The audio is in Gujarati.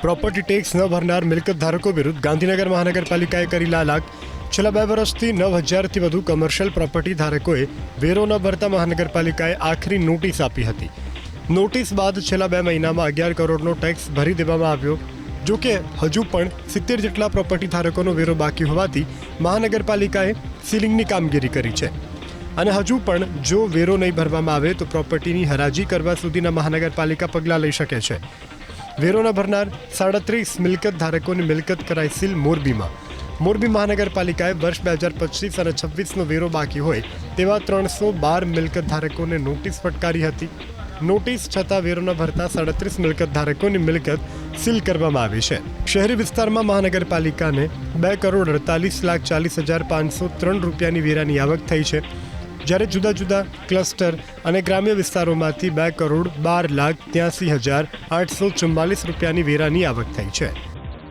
પ્રોપર્ટી ટેક્સ ન ભરનાર મિલકત ધારકો વિરુદ્ધ ગાંધીનગર મહાનગરપાલિકાએ કરી લાલાક। છેલ્લા 2 વર્ષથી 9,000થી વધુ કમર્શિયલ પ્રોપર્ટી ધારકોએ વેરો ન ભરતા મહાનગરપાલિકાએ આખરી નોટિસ આપી હતી। નોટિસ બાદ છેલ્લા 2 મહિનામાં 11 કરોડનો ટેક્સ ભરી દેવામાં આવ્યો। જો કે હજુ પણ 70 જેટલા પ્રોપર્ટી ધારકોનો વેરો બાકી હોવાથી મહાનગરપાલિકાએ સીલિંગની કામગીરી કરી છે અને હજુ પણ જો વેરો નહીં ભરવામાં આવે તો પ્રોપર્ટીની હરાજી કરવા સુધીના મહાનગરપાલિકા પગલાં લઈ શકે છે। વેરો ન ભરનાર 37 મિલકત ધારકોની મિલકત કરાઈ સીલ મોરબીમાં। મોરબી મહાનગરપાલિકાએ વર્ષ 2025 અને 26નો વેરો બાકી હોય તેવા 312 મિલકત ધારકોને નોટિસ ફટકારી હતી। નોટિસ છતાં વેરો ન ભરતા 37 મિલકત ધારકોની મિલકત સીલ કરવામાં આવી છે। શહેરી વિસ્તારમાં મહાનગરપાલિકાને 2,48,40,503 રૂપિયાની વેરાની આવક થઈ છે, જ્યારે જુદા જુદા ક્લસ્ટર અને ગ્રામ્ય વિસ્તારોમાંથી 2,12,83,844 રૂપિયાની વેરાની આવક થઈ છે।